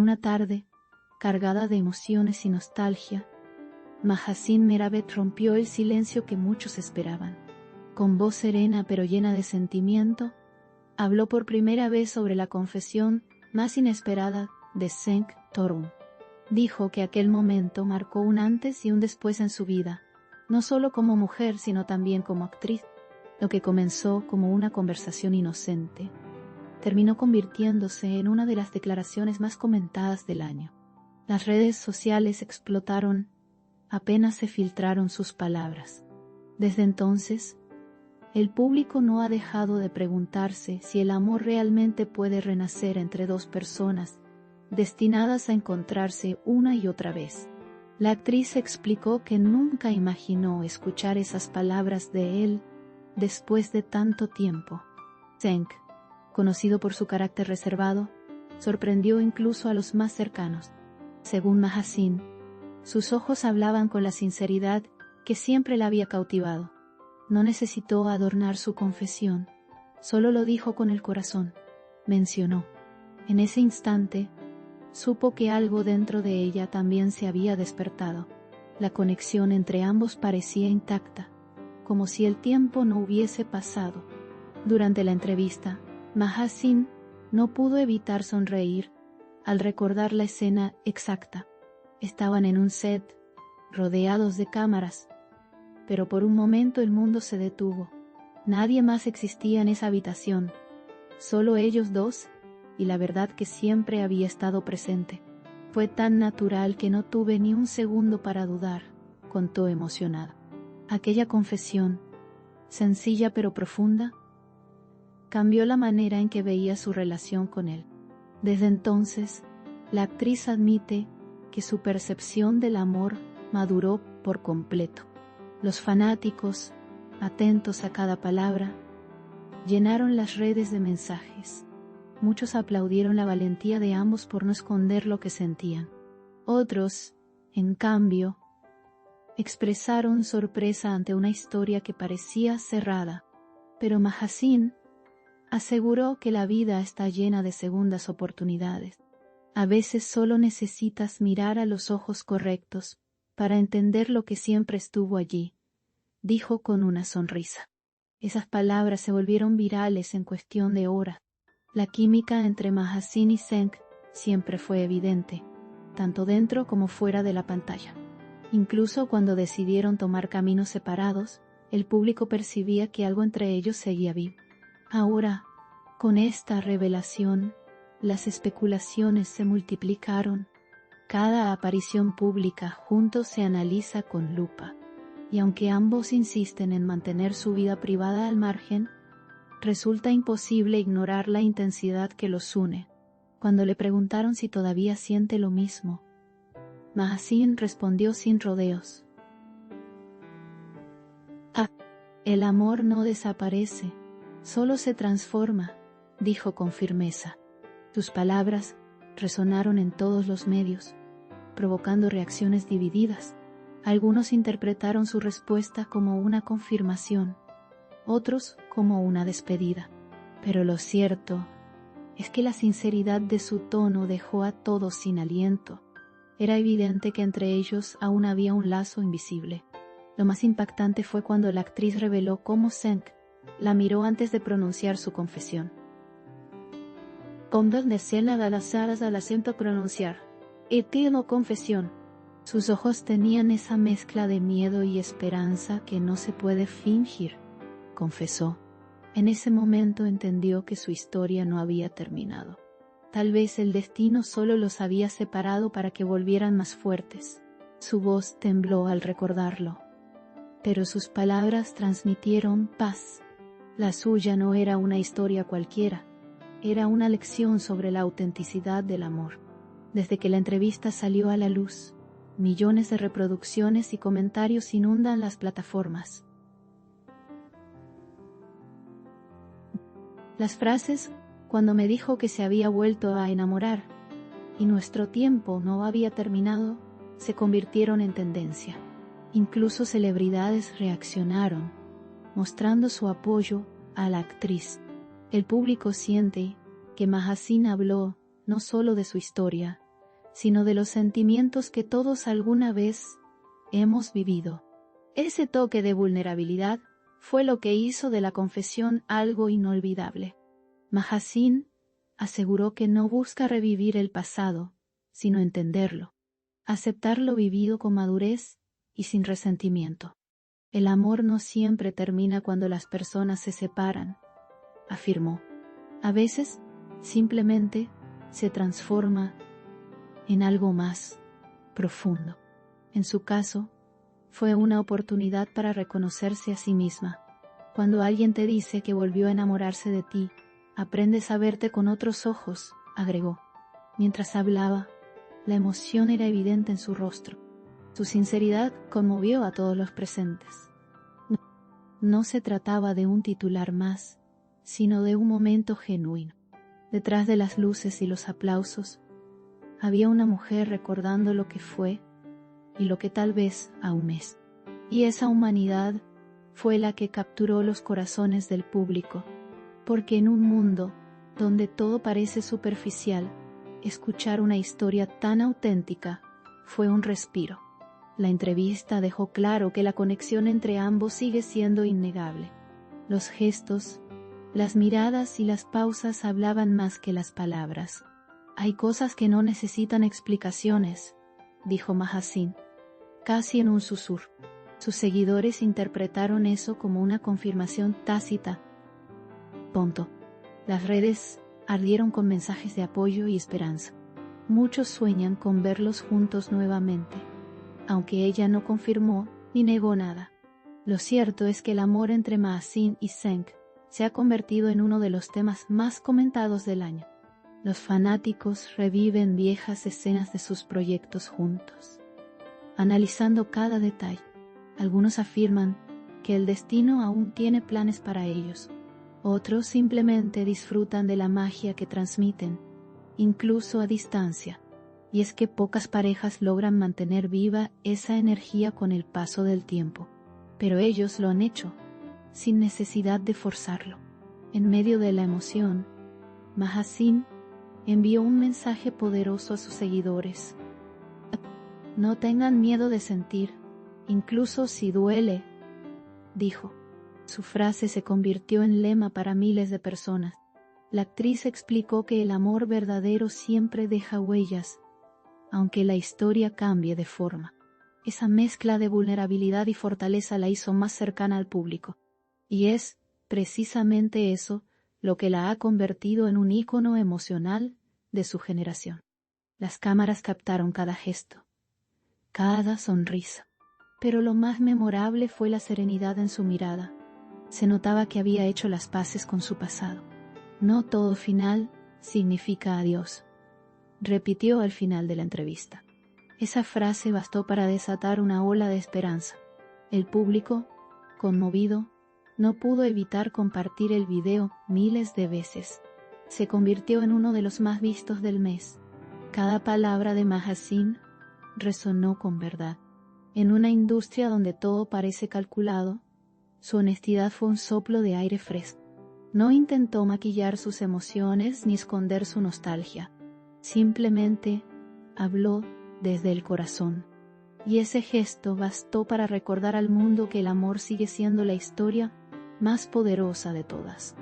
una tarde, cargada de emociones y nostalgia, Mahasin Meravet rompió el silencio que muchos esperaban. Con voz serena pero llena de sentimiento, habló por primera vez sobre la confesión más inesperada de Senk Torun. Dijo que aquel momento marcó un antes y un después en su vida, no solo como mujer sino también como actriz. Lo que comenzó como una conversación inocente, terminó convirtiéndose en una de las declaraciones más comentadas del año. Las redes sociales explotaron apenas se filtraron sus palabras. Desde entonces, el público no ha dejado de preguntarse si el amor realmente puede renacer entre dos personas, destinadas a encontrarse una y otra vez. La actriz explicó que nunca imaginó escuchar esas palabras de él después de tanto tiempo. Senk, conocido por su carácter reservado, sorprendió incluso a los más cercanos. Según Mahasin, sus ojos hablaban con la sinceridad que siempre la había cautivado. No necesitó adornar su confesión, solo lo dijo con el corazón, mencionó. En ese instante, supo que algo dentro de ella también se había despertado. La conexión entre ambos parecía intacta, como si el tiempo no hubiese pasado. Durante la entrevista, Mahasin no pudo evitar sonreír al recordar la escena exacta. Estaban en un set, rodeados de cámaras, pero por un momento el mundo se detuvo. Nadie más existía en esa habitación, solo ellos dos, y la verdad que siempre había estado presente. Fue tan natural que no tuve ni un segundo para dudar, contó emocionada. Aquella confesión, sencilla pero profunda, cambió la manera en que veía su relación con él. Desde entonces, la actriz admite que su percepción del amor maduró por completo. Los fanáticos, atentos a cada palabra, llenaron las redes de mensajes. Muchos aplaudieron la valentía de ambos por no esconder lo que sentían. Otros, en cambio, expresaron sorpresa ante una historia que parecía cerrada, pero Mahasin aseguró que la vida está llena de segundas oportunidades. A veces solo necesitas mirar a los ojos correctos para entender lo que siempre estuvo allí, dijo con una sonrisa. Esas palabras se volvieron virales en cuestión de horas. La química entre Mahasin y Senk siempre fue evidente, tanto dentro como fuera de la pantalla. Incluso cuando decidieron tomar caminos separados, el público percibía que algo entre ellos seguía vivo. Ahora, con esta revelación, las especulaciones se multiplicaron. Cada aparición pública juntos se analiza con lupa, y aunque ambos insisten en mantener su vida privada al margen, resulta imposible ignorar la intensidad que los une. Cuando le preguntaron si todavía siente lo mismo, Mahasin respondió sin rodeos. El amor no desaparece, solo se transforma, dijo con firmeza. Sus palabras resonaron en todos los medios, provocando reacciones divididas. Algunos interpretaron su respuesta como una confirmación, otros como una despedida. Pero lo cierto es que la sinceridad de su tono dejó a todos sin aliento. Era evidente que entre ellos aún había un lazo invisible. Lo más impactante fue cuando la actriz reveló cómo Senk la miró antes de pronunciar su confesión. Con escena de las aras al acento pronunciar. Eterno confesión. Sus ojos tenían esa mezcla de miedo y esperanza que no se puede fingir, confesó. En ese momento entendió que su historia no había terminado. Tal vez el destino solo los había separado para que volvieran más fuertes. Su voz tembló al recordarlo, pero sus palabras transmitieron paz. La suya no era una historia cualquiera, era una lección sobre la autenticidad del amor. Desde que la entrevista salió a la luz, millones de reproducciones y comentarios inundan las plataformas. Las frases, cuando me dijo que se había vuelto a enamorar y nuestro tiempo no había terminado, se convirtieron en tendencia. Incluso celebridades reaccionaron, mostrando su apoyo a la actriz. El público siente que Mahasin habló no solo de su historia, sino de los sentimientos que todos alguna vez hemos vivido. Ese toque de vulnerabilidad fue lo que hizo de la confesión algo inolvidable. Mahasin aseguró que no busca revivir el pasado, sino entenderlo, aceptar lo vivido con madurez y sin resentimiento. El amor no siempre termina cuando las personas se separan, afirmó. A veces, simplemente, se transforma en algo más profundo. En su caso, fue una oportunidad para reconocerse a sí misma. Cuando alguien te dice que volvió a enamorarse de ti, aprendes a verte con otros ojos, agregó. Mientras hablaba, la emoción era evidente en su rostro. Su sinceridad conmovió a todos los presentes. No se trataba de un titular más, sino de un momento genuino. Detrás de las luces y los aplausos, había una mujer recordando lo que fue y lo que tal vez aún es. Y esa humanidad fue la que capturó los corazones del público, porque en un mundo donde todo parece superficial, escuchar una historia tan auténtica fue un respiro. La entrevista dejó claro que la conexión entre ambos sigue siendo innegable. Los gestos, las miradas y las pausas hablaban más que las palabras. Hay cosas que no necesitan explicaciones, dijo Mahasin, casi en un susurro. Sus seguidores interpretaron eso como una confirmación tácita. Las redes ardieron con mensajes de apoyo y esperanza. Muchos sueñan con verlos juntos nuevamente, aunque ella no confirmó ni negó nada. Lo cierto es que el amor entre Mahasin y Zeng se ha convertido en uno de los temas más comentados del año. Los fanáticos reviven viejas escenas de sus proyectos juntos, analizando cada detalle. Algunos afirman que el destino aún tiene planes para ellos. Otros simplemente disfrutan de la magia que transmiten, incluso a distancia. Y es que pocas parejas logran mantener viva esa energía con el paso del tiempo. Pero ellos lo han hecho, sin necesidad de forzarlo. En medio de la emoción, Mahasin envió un mensaje poderoso a sus seguidores. No tengan miedo de sentir, incluso si duele, dijo. Su frase se convirtió en lema para miles de personas. La actriz explicó que el amor verdadero siempre deja huellas, aunque la historia cambie de forma. Esa mezcla de vulnerabilidad y fortaleza la hizo más cercana al público. Y es, precisamente eso, lo que la ha convertido en un ícono emocional de su generación. Las cámaras captaron cada gesto, cada sonrisa. Pero lo más memorable fue la serenidad en su mirada. Se notaba que había hecho las paces con su pasado. No todo final significa adiós, repitió al final de la entrevista. Esa frase bastó para desatar una ola de esperanza. El público, conmovido, no pudo evitar compartir el video miles de veces. Se convirtió en uno de los más vistos del mes. Cada palabra de Mahasin resonó con verdad. En una industria donde todo parece calculado, su honestidad fue un soplo de aire fresco. No intentó maquillar sus emociones ni esconder su nostalgia. Simplemente habló desde el corazón. Y ese gesto bastó para recordar al mundo que el amor sigue siendo la historia más poderosa de todas.